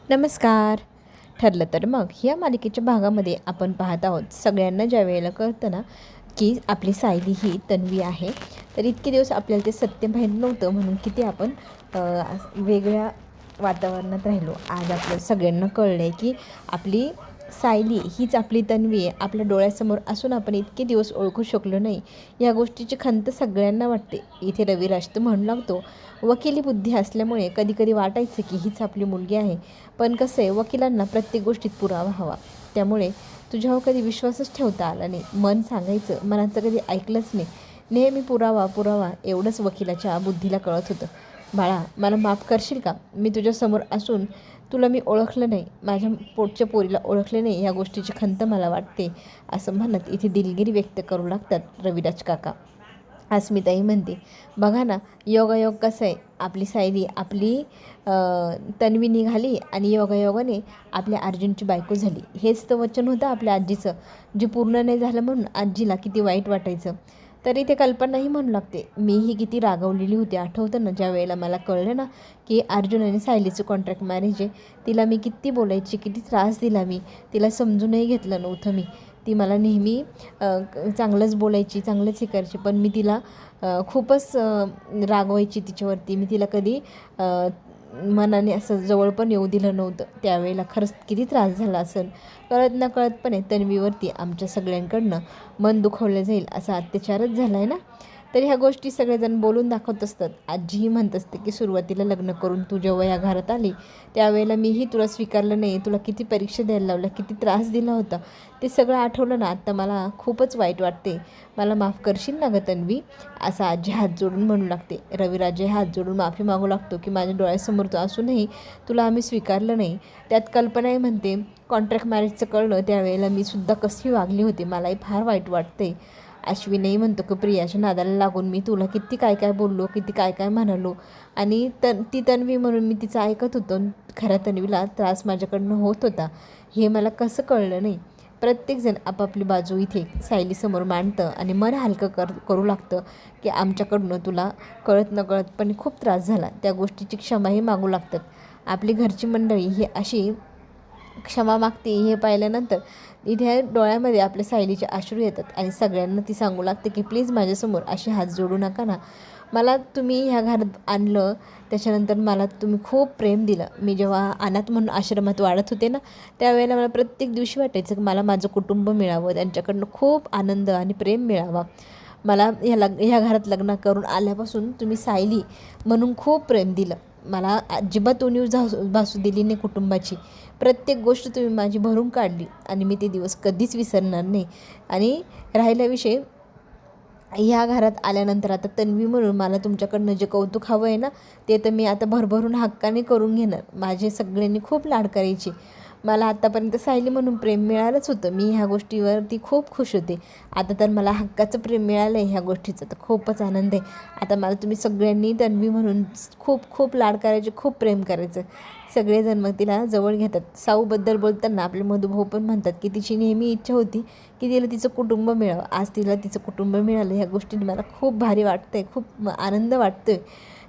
नमस्कार. ठरलं तर मग या मालिकेच्या भागामध्ये आपण पाहत आहोत सगळ्यांना ज्या वेळेला कळतं ना की आपली सायली ही तन्वी आहे, तर इतके दिवस आपल्याला ते सत्य माहीत नव्हतं म्हणून किती आपण वेगळ्या वातावरणात राहिलो. आज आपल्याला सगळ्यांना कळलं आहे की आपली सायली हीच आपली तन्वी आहे. आपल्या डोळ्यासमोर असून आपण इतके दिवस ओळखू शकलो नाही, या गोष्टीची खंत सगळ्यांना वाटते. इथे रविराज तर म्हणू लागतो, वकिली बुद्धी असल्यामुळे कधी कधी वाटायचं की हीच आपली मुलगी आहे, पण कसं आहे वकिलांना प्रत्येक गोष्टीत पुरावा हवा, त्यामुळे तुझ्यावर कधी विश्वासच ठेवता आला नाही. मन सांगायचं, मनाचं कधी ऐकलंच नाही. नेहमी पुरावा पुरावा एवढंच वकिलाच्या बुद्धीला कळत होतं. बाळा, मला माफ करशील का? मी तुझ्यासमोर असून तुला मी ओळखलं नाही, माझ्या पोटच्या पोरीला ओळखले नाही, या गोष्टीची खंत मला वाटते, असं म्हणत इथे दिलगिरी व्यक्त करू लागतात रविराज काका. अस्मिताई म्हणते, बघा ना योगायोग कसं आहे, आपली सायली आपली तन्वी निघाली आणि योगायोगाने आपल्या अर्जुनची बायको झाली. हेच तर वचन होतं आपल्या आजीचं, जे पूर्ण नाही झालं म्हणून आजीला किती वाईट वाटायचं. तरी ते कल्पनाही म्हणू लागते, मीही किती रागवलेली होती. आठवतं ना ज्या वेळेला मला कळलं ना की अर्जुन आणि सायलीचं कॉन्ट्रॅक्ट मॅरेज आहे, तिला मी किती बोलायची, किती त्रास दिला, मी तिला समजूनही घेतलं नव्हतं. ती मला नेहमी चांगलंच बोलायची, चांगलंच हे करायची, पण मी तिला खूपच रागवायची तिच्यावरती. मी तिला कधी मनाने असं जवळ पण येऊ दिलं नव्हतं. त्यावेळेला खरंच किती त्रास झाला असेल. कळत नकळतपणे तन्वीवरती आमच्या सगळ्यांकडनं मन दुखवलं जाईल असा अत्याचारच झाला आहे ना. तर ह्या गोष्टी सगळेजण बोलून दाखवत असतात. आजीही म्हणत असते की सुरुवातीला लग्न करून तू जेव्हा या घरात आली त्यावेळेला मीही तुला स्वीकारलं नाही, तुला किती परीक्षा द्यायला लावल्या, किती त्रास दिला होता, ते सगळं आठवलं ना आत्ता मला खूपच वाईट वाटते. मला माफ करशील ना गं तन्वी, असं आजी हात जोडून म्हणू लागते. रविराजे हात जोडून माफी मागू लागतो की माझ्या डोळ्यासमोर तू असूनही तुला आम्ही स्वीकारलं नाही. त्यात कल्पनाही म्हणते, कॉन्ट्रॅक्ट मॅरेजचं कळलं त्यावेळेला मी सुद्धा कशी वागली होती, मलाही फार वाईट वाटते. अश्विनही म्हणतो की प्रियाच्या नादाला लागून मी तुला किती काय काय बोललो, किती काय काय म्हणालो, आणि ती तन्वी म्हणून मी तिचं ऐकत होतो. खऱ्या तन्वीला त्रास माझ्याकडनं होत होता, हे मला कसं कळलं नाही. प्रत्येकजण आपापली बाजू इथे सायलीसमोर मांडतं आणि मन हलकं करू लागतं की आमच्याकडनं तुला कळत नकळतपणे खूप त्रास झाला, त्या गोष्टीची क्षमाही मागू लागतात. आपली घरची मंडळी ही अशी क्षमा मागते हे पाहिल्यानंतर इथे डोळ्यामध्ये आपल्या सायलीचे अश्रू येतात आणि सगळ्यांना ती सांगू लागते की प्लीज माझ्यासमोर असे हात जोडू नका ना. मला तुम्ही ह्या घरात आणलं, त्याच्यानंतर मला तुम्ही खूप प्रेम दिलं. मी जेव्हा अनाथ म्हणून आश्रमात वाढत होते ना, त्यावेळेला मला प्रत्येक दिवशी वाटायचं की मला माझं कुटुंब मिळावं, त्यांच्याकडनं खूप आनंद आणि प्रेम मिळावा. मला ह्या घरात लग्न करून आल्यापासून तुम्ही सायली म्हणून खूप प्रेम दिलं. मला अजिबात उणीव भासू दिली नाही कुटुंबाची. प्रत्येक गोष्ट तुम्ही माझी भरून काढली आणि मी ते दिवस कधीच विसरणार नाही. आणि राहिला विषय ह्या घरात आल्यानंतर आता तन्वी म्हणून मला तुमच्याकडनं जे कौतुक हवं आहे ना, ते तर मी आता भरभरून हक्काने करून घेणार. माझे सगळ्यांनी खूप लाड करायची. मला आत्तापर्यंत सायली म्हणून प्रेम मिळालंच होतं, मी ह्या गोष्टीवरती खूप खुश होते. आता तर मला हक्काचं प्रेम मिळालं आहे, ह्या गोष्टीचा तर खूपच आनंद आहे. आता मला तुम्ही सगळ्यांनी तन्वी म्हणून खूप खूप लाड करायचे, खूप प्रेम करायचं. सगळेजण मग तिला जवळ घेतात. साऊबद्दल बोलताना आपले मधुभाऊ पण म्हणतात की तिची नेहमी इच्छा होती की तिला तिचं कुटुंब मिळावं. आज तिला तिचं कुटुंब मिळालं, ह्या गोष्टीने मला खूप भारी वाटतं आहे, खूप आनंद वाटतो आहे.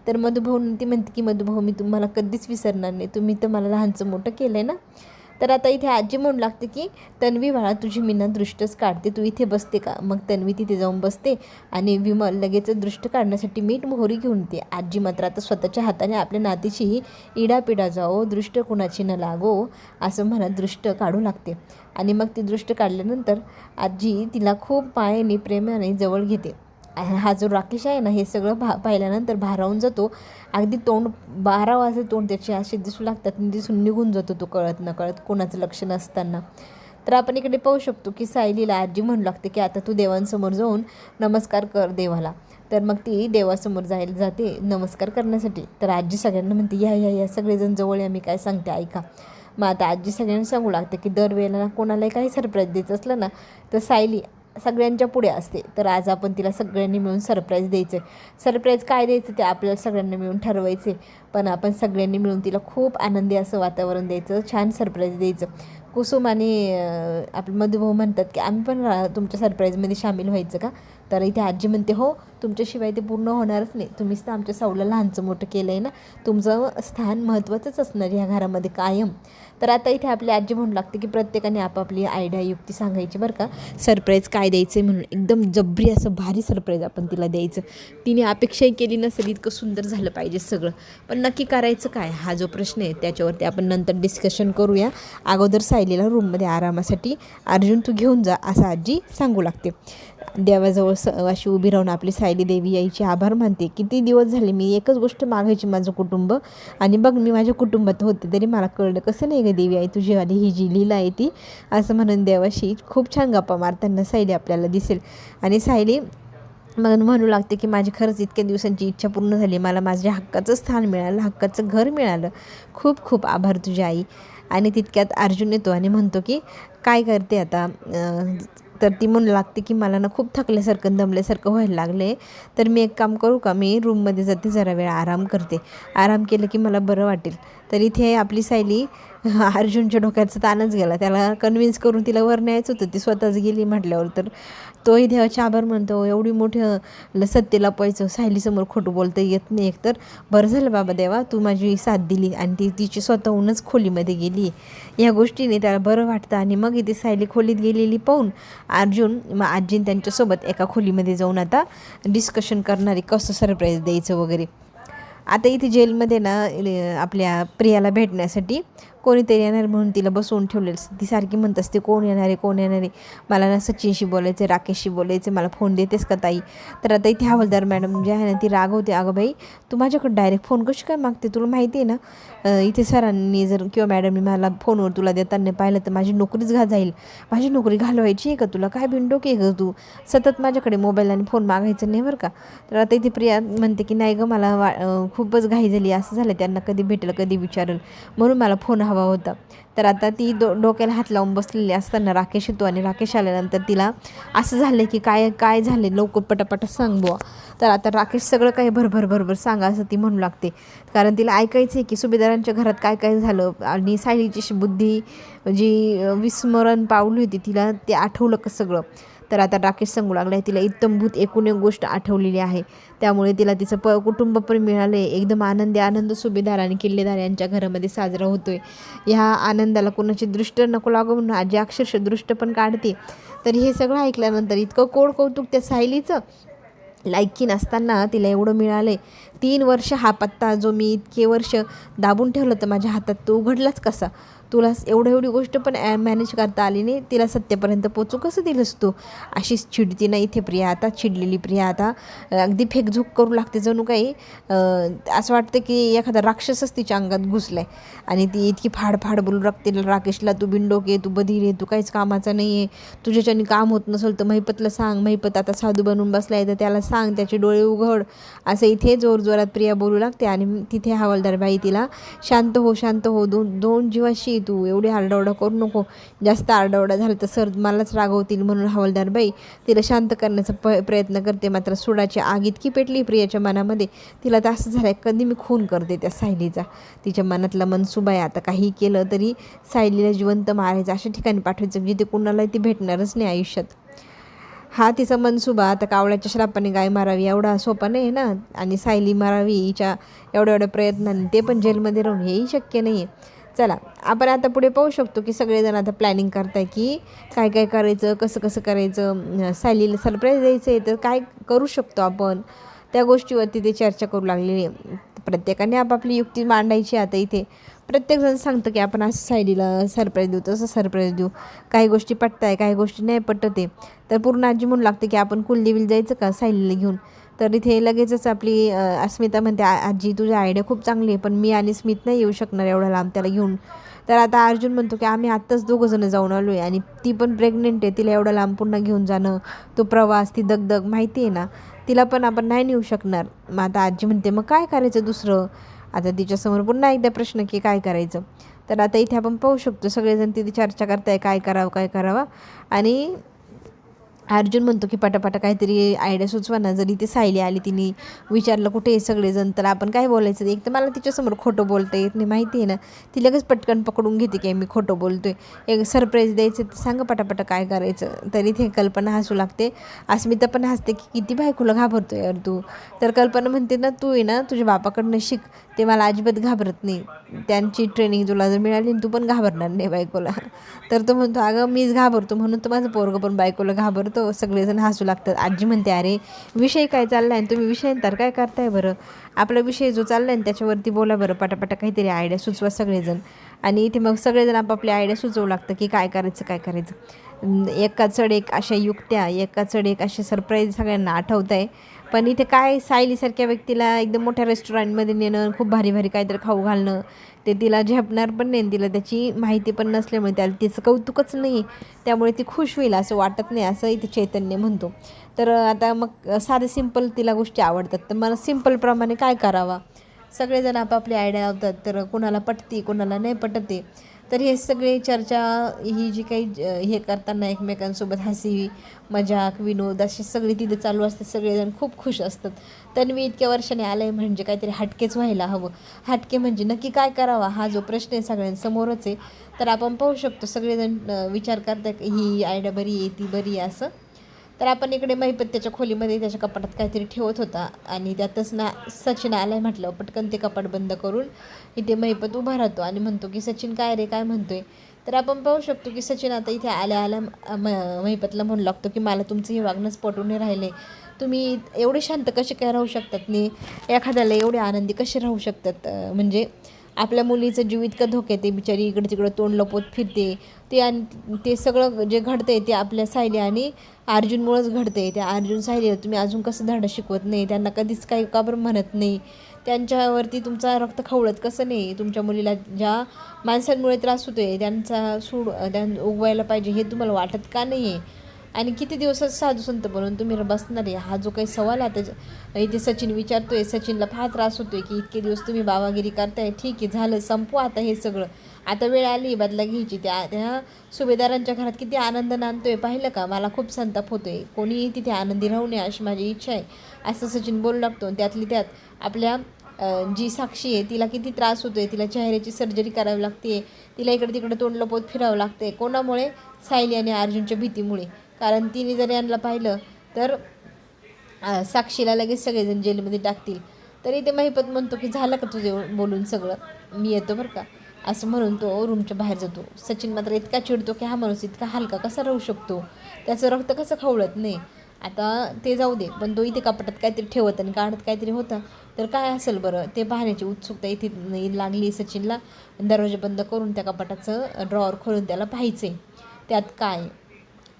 तर मधुभाऊ ती म्हणते की मधुभाऊ मी तुम्हाला कधीच विसरणार नाही, तुम्ही तर मला लहानचं मोठं केलं आहे ना. तर आता इथे आजी म्हणू लागते की तन्वी बाळा तुझी मी ना दृष्टच काढते, तू इथे बसते का? मग तन्वी तिथे जाऊन बसते आणि विमल लगेच दृष्ट काढण्यासाठी मीठ मोहरी घेऊन येते. आजी मात्र आता स्वतःच्या हाताने आपल्या नातीची इडापिडा जाओ, दृष्ट कुणाची न लागो असं म्हणत दृष्ट काढू लागते. आणि मग ती दृष्ट काढल्यानंतर आजी तिला खूप मायेने प्रेमाने जवळ घेते. हा जो राकेश आहे ना, हे सगळं पाहिल्यानंतर भारावून जातो. अगदी तोंड 12 वाजले, तोंड त्याचे असे दिसू लागतात आणि दिसून निघून जातो तो कळत नकळत, कोणाचं लक्ष नसताना. तर आपण इकडे पाहू शकतो की सायलीला आजी म्हणू लागते की आता तू देवांसमोर जाऊन नमस्कार कर देवाला. तर मग ती देवासमोर जाते नमस्कार करण्यासाठी. तर आजी सगळ्यांना म्हणते या या या सगळेजण जवळ या, मी काय सांगते ऐका. मग आता आजी सगळ्यांना सांगू लागते की दरवेळेला कोणालाही काही सरप्राईज द्यायचं असलं ना, तर सायली सगळ्यांच्या पुढे असते. तर आज आपण तिला सगळ्यांनी मिळून सरप्राईज द्यायचं आहे. सरप्राईज काय द्यायचं ते आपल्याला सगळ्यांनी मिळून ठरवायचे, पण आपण सगळ्यांनी मिळून तिला खूप आनंदी असं वातावरण द्यायचं, छान सरप्राईज द्यायचं. कुसुम आणि आपले मधुभाऊ म्हणतात की आम्ही पण तुमच्या सरप्राईजमध्ये सामील व्हायचं का? तर इथे आजी म्हणते, हो तुमच्याशिवाय ते पूर्ण होणारच नाही, तुम्हीच तर आमच्या साऊला लहानचं मोठं केलं आहे ना, तुमचं स्थान महत्त्वाचंच असणार ह्या घरामध्ये कायम. तर आता इथे आपली आजी म्हणू लागते की प्रत्येकाने आपापली आयडिया युक्ती सांगायची बरं का, सरप्राईज काय द्यायचं आहे म्हणून. एकदम जबरी असं भारी सरप्राईज आपण तिला द्यायचं. तिने अपेक्षाही केली नसेल इतकं सुंदर झालं पाहिजे सगळं, पण नक्की करायचं काय हा जो प्रश्न आहे त्याच्यावरती आपण नंतर डिस्कशन करूया. अगोदर सायलीला रूममध्ये आरामासाठी अर्जुन तू घेऊन जा असं आजी सांगू लागते. देवाजवळ अशी उभी राहून आपली सायली देवी यायची आभार मानते. किती दिवस झाले मी एकच गोष्ट मागायची, माझं कुटुंब, आणि बघ मी माझ्या कुटुंबात होते तरी मला कळलं कसं नाही ग देवी आई तुझी वाली ही जी लीला आहे ती, असं म्हणून देवाशी खूप छान गप्पा मारताना सायली आपल्याला दिसेल. आणि सायली मग म्हणू लागते की माझी खरंच इतक्या दिवसांची इच्छा पूर्ण झाली, मला माझ्या हक्काचं स्थान मिळालं, हक्काचं घर मिळालं, खूप खूप आभार तुझी आई. आणि तितक्यात अर्जुन येतो आणि म्हणतो की काय करते आता. तर ती म्हणू लागते की मला ना खूप थकल्यासारखं दमल्यासारखं व्हायला लागले, तर मी एक काम करू का, मी रूममध्ये जाते, जरा वेळ आराम करते, आराम केलं की मला बरं वाटेल. तर इथे आपली सायली अर्जुनच्या डोक्याचा ताणच गेला, त्याला कन्व्हिन्स करून तिला वर न्यायचं होतं, ती स्वतःच गेली म्हटल्यावर. तर तोही देवाच्या आभार म्हणतो, एवढी मोठं सत्य लपवायचं, सायलीसमोर खोटं बोलता येत नाही, एकतर बरं झालं बाबा देवा तू माझी साथ दिली आणि ती तिची स्वतःहूनच खोलीमध्ये गेली. या गोष्टीने त्याला बरं वाटतं. आणि मग इथे सायली खोलीत गेलेली पाहून अर्जुन मग आजीन त्यांच्यासोबत एका खोलीमध्ये जाऊन आता डिस्कशन करणारी कसं सरप्राईज द्यायचं वगैरे. आता इथे जेलमध्ये ना आपल्या प्रियाला भेटण्यासाठी कोणीतरी येणार म्हणून तिला बसवून ठेवलेलं. ती सारखी म्हणत असते कोण येणार आहे, कोण येणार आहे, मला ना सचिनशी बोलायचं, राकेशशी बोलायचं, मला फोन देतेस का ताई. तर आता इथे हवालदार मॅडम जे आहे ना ती रागवते, अगं बाई तू माझ्याकडे डायरेक्ट फोन कशी काय मागते, तुला माहिती आहे ना इथे सरांनी जर किंवा मॅडमनी मला फोनवर तुला देताना पाहिलं तर माझी नोकरीच जाईल, माझी नोकरी घालवायची आहे का तुला, काय बिनडोकी आहे गं तू, सतत माझ्याकडे मोबाईल आणि फोन मागायचं नाही बरं का. तर आता इथे प्रिया म्हणते की नाही गं मला खूपच घाई झाली, असं झालं त्यांना कधी भेटेल कधी विचारेल म्हणून मला फोन हवा होता. तर आता ती डोक्याला हात लावून बसलेली असताना राकेश येतो आणि राकेश आल्यानंतर तिला असं झालं की काय काय झाले लवकर पटापट सांग बुवा. तर आता राकेश सगळं काही भरभर सांगा असं ती म्हणू लागते, कारण तिला ऐकायचं आहे की सुभेदारांच्या घरात काय काय झालं. आणि सायलीची बुद्धी जी विस्मरण पावली होती तिला ते आठवलं का सगळं. तर आता राकेश सांगू लागला आहे तिला इत्तमभूत एकूण एक गोष्ट आठवलेली आहे, त्यामुळे तिला तिचं कुटुंब पण मिळालं आहे. एकदम आनंद सुभेदार आणि किल्लेदार यांच्या घरामध्ये साजरा होतो आहे. ह्या आनंदाला कोणाची दृष्ट नको लागो म्हणून आजी अक्षरशः दृष्ट पण काढते. तर हे सगळं ऐकल्यानंतर इतकं कोड कौतुक त्या सायलीचं, लायकी नसताना तिला एवढं मिळालं आहे. 3 वर्ष हा पत्ता जो मी इतके वर्ष दाबून ठेवलं तर माझ्या हातात तो उघडलाच कसा, तुला एवढी गोष्ट पण मॅनेज करता आली नाही, तिला सत्यापर्यंत पोचू कसं दिलंस तू. अशीच चिडती ना इथे प्रिया. आता चिडलेली प्रिया आता अगदी फेकझूक करू लागते, जणू काही असं वाटतं की एखादा राक्षसच तिच्या अंगात घुसलाय. आणि ती इतकी फाडफाड बोलू लागते राकेशला, तू बिनडोके, तू बधीर आहे, तू काहीच कामाचा नाही आहे, तुझ्याच्यानी काम होत नसेल तर महिपतला सांग, महिपत आता साधू बनून बसलाय तर त्याला सांग, त्याचे डोळे उघड, असं इथे जोरजोरात प्रिया बोलू लागते. आणि तिथे हवालदार बाई तिला शांत हो, दोन जीवाशी तू एवढी आरडाओरडा करू नको, जास्त आरडाओरडा झाला तर सर मलाच रागवतील, म्हणून हवालदार बाई तिला शांत करण्याचा प्रयत्न करते. मात्र सुडाची आग इतकी पेटली प्रियाच्या मनामध्ये, तिला तर असं झालं कधी मी खून करते त्या सायलीचा. तिच्या मनातला मनसुबा आहे आता काही केलं तरी सायलीला जिवंत मारायचं, अशा ठिकाणी पाठवायचं जिथे कुणाला ती भेटणारच नाही आयुष्यात. हा तिचा मनसुबा. आता कावळ्याच्या श्रापाने गाय मारावी एवढा सोपा नाही ना, आणि सायली मारावी हिच्या एवढ्या प्रयत्नांनी, ते पण जेलमध्ये राहून, हेही शक्य नाही आहे. चला आपण आता पुढे पाहू शकतो की सगळेजण आता प्लॅनिंग करताय की काय काय करायचं, कसं करायचं, सायलीला सरप्राईज द्यायचं आहे तर काय करू शकतो आपण, त्या गोष्टीवरती ते चर्चा करू लागलेली आहे. प्रत्येकाने आपापली युक्ती मांडायची. आता इथे प्रत्येकजण सांगतं की आपण असं सायलीला सरप्राईज देऊ, तसं सरप्राईज देऊ, काही गोष्टी पटत आहे, काही गोष्टी नाही पटत आहे. तर पूर्ण आजी म्हणू लागते की आपण कुलदेवीला जायचं का सायलीला घेऊन. तर इथे लगेचच आपली अस्मिता म्हणते, आजी तुझी आयडिया खूप चांगली आहे, पण मी आणि स्मित नाही येऊ शकणार एवढा लांब त्याला घेऊन. तर आता अर्जुन म्हणतो की आम्ही आत्ताच 2 जण जाऊन आलो आहे आणि ती पण प्रेग्नेंट आहे, तिला एवढं लांब पुन्हा घेऊन जाणं, तो प्रवास, ती दगदग माहिती आहे ना, तिला पण आपण नाही नेऊ शकणार. मग आता आजी म्हणते मग काय करायचं दुसरं. आता तिच्यासमोर पुन्हा एकदा प्रश्न की काय करायचं. तर आता इथे आपण पाहू शकतो सगळेजण तिथे चर्चा करताय काय करावं. आणि अर्जुन म्हणतो की पटापटा काहीतरी आयडिया सुचवा ना. जरी ती सायली आली, तिने विचारलं कुठे आहे सगळेजण, तर आपण काय बोलायचं. एक तर मला तिच्यासमोर खोटं बोलता येत नाही, माहिती आहे ना. ती लगेच पटकन पकडून घेते की मी खोटं बोलतोय. एक सरप्राईज द्यायचं तर सांगा पटापटा काय करायचं. तरी ते कल्पना हसू लागते. अस्मिता पण हसते की किती बायकोला घाबरतोय यार तू. तर कल्पना म्हणते ना, तू आहे ना तुझ्या बापाकडनं शिक, ते मला अजिबात घाबरत नाही. त्यांची ट्रेनिंग तुला जर मिळाली तू पण घाबरणार नाही बायकोला. तर तो म्हणतो अगं मीच घाबरतो म्हणून तर माझं पोरगं पण बायकोला घाबरतो. सगळेजण हसू लागतात. आजी म्हणते अरे विषय काय चालला आहे, तुम्ही विषयांतर काय करताय बरं. आपला विषय जो चालला आहे ना त्याच्यावरती बोला बरं, पटापटा काहीतरी आयडिया सुचवा सगळेजण. आणि इथे मग सगळेजण आपापली आयडिया सुचवू लागतं की काय करायचं काय करायचं. एका चढ एक अशा युक्त्या, एका चढ एक असे सरप्राईज सगळ्यांना आठवत आहे. पण इथे काय सायलीसारख्या व्यक्तीला एकदम मोठ्या रेस्टॉरंटमध्ये नेणं, खूप भारी भारी काहीतरी खाऊ घालणं, ते तिला झेपणार पण नाही. तिला त्याची माहिती पण नसल्यामुळे त्याला तिचं कौतुकच नाही, त्यामुळे ती खुश होईल असं वाटत नाही, असं इथे चैतन्य म्हणतो. तर आता मग साधे सिंपल तिला गोष्टी आवडतात, तर मला सिंपलप्रमाणे काय करावा. सगळेजण आपापली आयडिया लावतात, तर कोणाला पटते कोणाला नाही पटते. तर हे सगळे चर्चा ही जी काही हे करताना एकमेकांसोबत हसी मजाक विनोद अशी सगळी तिथे चालू असते. सगळेजण खूप खुश असतात. तन्वी इतक्या वर्षाने आलं आहे म्हणजे काहीतरी हटकेच व्हायला हवं. हटके म्हणजे नक्की काय करावा हा जो प्रश्न आहे सगळ्यांसमोरच आहे. तर आपण पाहू शकतो सगळेजण विचार करतात ही आयडिया बरी आहे ती बरी आहे असं. तर आपण इकडे महिपत त्याच्या खोलीमध्ये त्याच्या कपाटात काहीतरी ठेवत होता आणि त्यातच ना सचिन आलाय म्हटलं पटकन ते कपाट बंद करून इथे महिपत उभा राहतो आणि म्हणतो की सचिन काय रे काय म्हणतोय. तर आपण पाहू शकतो की सचिन आता इथे आल्या आल्या महिपतला म्हणू लागतो की मला तुमचं हे वागणंच पटून नाही राहिले. तुम्ही एवढे शांत कसे काय राहू शकतात नाही, एखाद्याला एवढे आनंदी कसे राहू शकतात. म्हणजे आपल्या मुलीचं जीव इतकं धोक्यात आहे, बिचारी इकडे तिकडं तोंड लपवत फिरते. ते आणि ते सगळं जे घडतं आहे ते आपल्या सायली आणि अर्जुनमुळंच घडतं आहे. त्या अर्जुन सायलीला तुम्ही अजून कसं धडा शिकवत नाही, त्यांना कधीच काही का बरं म्हणत नाही, त्यांच्यावरती तुमचा रक्त खवळत कसं नाही. तुमच्या मुलीला ज्या माणसांमुळे त्रास होतो आहे त्यांचा उगवायला पाहिजे हे तुम्हाला वाटत का नाही आहे. आणि किती दिवसात साधू संत बनून तुम्ही बसणार आहे, हा जो काही सवाल आता इथे सचिन विचारतोय. सचिनला फार त्रास होतोय की इतके दिवस तुम्ही बाबागिरी करताय, ठीक आहे झालं संपवा आता हे सगळं, आता वेळ आली बदला घ्यायची. त्या सुभेदारांच्या घरात किती आनंद नांदतोय पाहिलं का, मला खूप संताप होतोय, कोणीही तिथे आनंदी राहू नये अशी माझी इच्छा आहे असं सचिन बोलू लागतो. त्यातली त्यात आपल्या जी साक्षी आहे तिला किती त्रास होतोय, तिला चेहऱ्याची सर्जरी करावी लागते, तिला इकडे तिकडे तोंड लपवत फिरावं लागते. कोणामुळे, सायली आणि अर्जुनच्या भीतीमुळे. कारण तिने जर यांना पाहिलं तर साक्षीला लगेच सगळेजण जेलमध्ये टाकतील. तरी ते महिपत म्हणतो की झालं का तुझे बोलून सगळं, मी येतो बरं का असं म्हणून तो रूमच्या बाहेर जातो. सचिन मात्र इतका चिडतो की हा माणूस इतका हलका कसा राहू शकतो, त्याचं रक्त कसं खवळत नाही. आता ते जाऊ दे, पण तो इथे कपाटात काहीतरी ठेवत आणि काढत काहीतरी होता. तर काय असेल बरं ते पाहण्याची उत्सुकता इथे लागली सचिनला. दरवाजा बंद करून त्या कपाटाचं ड्रॉवर खोलून त्याला पाहायचं आहे त्यात काय.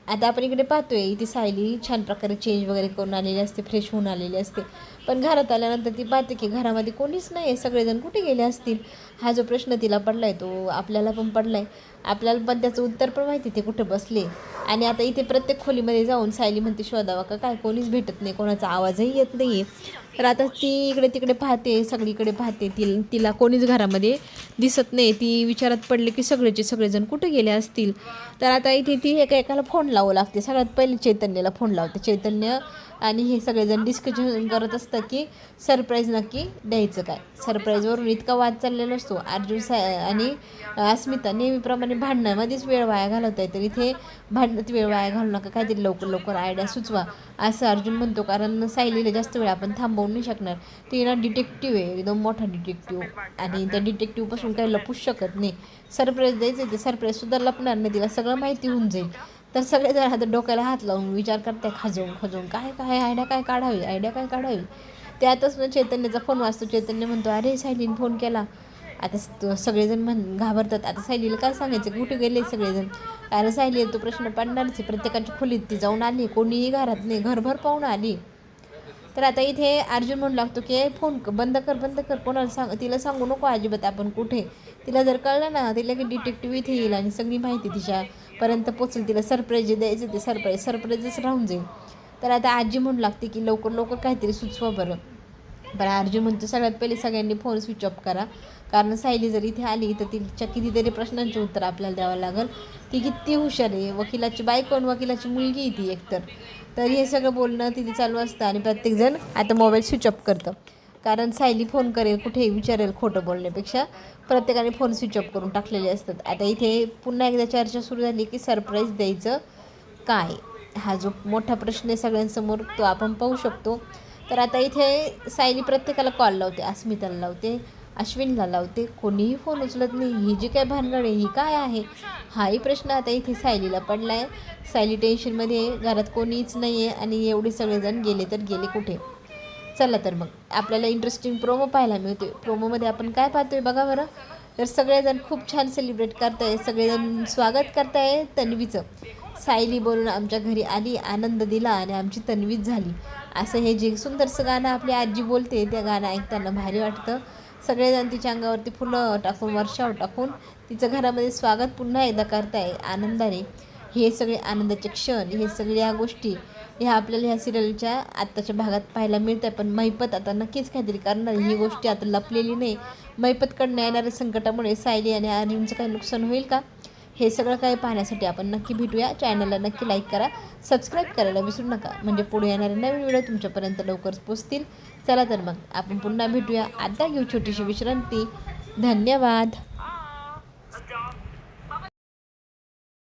आता आपण इकडे पाहतो आहे इथे सायली छान प्रकारे चेंज वगैरे करून आलेली असते, फ्रेश होऊन आलेली असते. पण घरात आल्यानंतर ती पाहते की घरामध्ये कोणीच नाही आहे, सगळेजण कुठे गेले असतील. हा जो प्रश्न तिला पडला आहे तो आपल्याला पण पडला आहे. आपल्याला पण त्याचं उत्तर पण माहिती ते कुठे बसले. आणि आता इथे प्रत्येक खोलीमध्ये जाऊन सायली म्हणते शोधावा का काय, कोणीच भेटत नाही, कोणाचा आवाजही येत नाही आहे. तर आता ती इकडे तिकडे पाहते, सगळीकडे पाहते, तिला कोणीच घरामध्ये दिसत नाही. ती विचारात पडले की सगळेजण कुठे गेले असतील. तर आता इथे ती एकाला फोन लावू लागते. सगळ्यात पहिले चैतन्याला फोन लावते. चैतन्य आणि हे सगळेजण डिस्कशन करत असतात की सरप्राईज नक्की द्यायचं काय. सरप्राईजवरून इतका वाद चाललेला असतो. अर्जुन आणि अस्मिता नेहमीप्रमाणे भांडणामध्येच वेळ वाया घालवत आहे. तर इथे भांडणात वेळ वाया घालू नका, काहीतरी लवकर आयडिया सुचवा असं अर्जुन म्हणतो. कारण सायलीला जास्त वेळ आपण थांबवू नाही शकणार. ती ना डिटेक्टिव्ह आहे, एकदम मोठा डिटेक्टिव्ह, आणि त्या डिटेक्टिव्हपासून काही लपूच शकत नाही. सरप्राईज द्यायचं ते सरप्राईजसुद्धा लपणार नाही, तिला सगळं माहिती होऊन जाईल. तर सगळेजण आता डोक्याला हात लावून विचार करते खजून काय आयडिया काय काढावी. त्यातच ना चैतन्याचा फोन वाजतो. चैतन्य म्हणतो अरे सायलीने फोन केला. आता सगळेजण घाबरतात. आता सायलीला काय सांगायचं, कुठे गेले सगळेजण. कारण सायली तो प्रश्न पडणारच आहे. प्रत्येकाच्या खोलीत ती जाऊन आली, कोणीही घरात नाही, घरभर पाहून आली. तर आता इथे अर्जुन म्हणू लागतो की फोन बंद कर, कोणाला तिला सांगू नको अजिबात आपण कुठे. तिला जर कळलं ना तिला की डिटेक्टिव्ह इथे येईल आणि सगळी माहिती तिच्यापर्यंत पोचेल. तिला सरप्राईज द्यायचं ते सरप्राईजच राहून जाईल. तर आता आजी म्हणू लागते की लवकर काहीतरी सुचवा बरं. पण अर्जुन म्हणतो सगळ्यात पहिले सगळ्यांनी फोन स्विच ऑफ करा, कारण सायली जर इथे आली तर तिच्या कितीतरी प्रश्नांचे उत्तर आपल्याला द्यावं लागेल. ती किती हुशार आहे, वकिलाची बायको आणि वकिलाची मुलगी ती एकतर. तर हे सगळं बोलणं तिथे चालू असतं आणि प्रत्येकजण आता मोबाईल स्विच ऑफ करतं, कारण सायली फोन करेल कुठेही विचारेल खोटं बोलण्यापेक्षा प्रत्येकाने फोन स्विच ऑफ करून टाकलेले असतात. आता इथे पुन्हा एकदा चर्चा सुरू झाली की सरप्राईज द्यायचं काय, हा जो मोठा प्रश्न आहे सगळ्यांसमोर तो आपण पाहू शकतो. तर आता इथे सायली प्रत्येकाला कॉल लावते, अस्मिताला लावते, अश्विनला लावते, कोणीही फोन उचलत नाही. ही जी काय भानगड आहे ही काय आहे, हाही प्रश्न आता इथे सायलीला पडला आहे. सायली टेन्शनमध्ये, घरात कोणीच नाही आहे आणि एवढे सगळेजण गेले तर गेले कुठे. चला तर मग आपल्याला इंटरेस्टिंग प्रोमो पाहायला मिळते. प्रोमोमध्ये आपण काय पाहतोय बघा बरं. तर सगळेजण खूप छान सेलिब्रेट करताय, सगळेजण स्वागत करताय तन्वीचं. सायली बोलून आमच्या घरी आली, आनंद दिला आणि आमची तन्वीच झाली, असं हे जे सुंदरसं गाणं आपली आजी बोलते त्या गाणं ऐकताना भारी वाटतं. सगळेजण तिच्या अंगावरती फुलं टाकून, वर्षाव टाकून तिचं घरामध्ये स्वागत पुन्हा एकदा करताय आनंदाने. हे सगळे आनंदाचे क्षण, हे सगळ्या गोष्टी ह्या आपल्याला ह्या सिरियलच्या आत्ताच्या भागात पाहायला मिळत आहे. पण महिपत आता नक्कीच काहीतरी करणार, ही गोष्टी आता लपलेली नाही. महिपतकडनं येणाऱ्या संकटामुळे सायली आणि अर्जुनचं काही नुकसान होईल का, हे सगळं काही पाहण्यासाठी आपण नक्की भेटूया. चॅनलला नक्की लाईक करा, सबस्क्राईब करायला विसरू नका, म्हणजे पुढे येणारे नवीन व्हिडिओ तुमच्यापर्यंत लवकरच पोचतील. चला तर मग आपण पुन्हा भेटूया. आता घेऊ छोटीशी विश्रांती. धन्यवाद.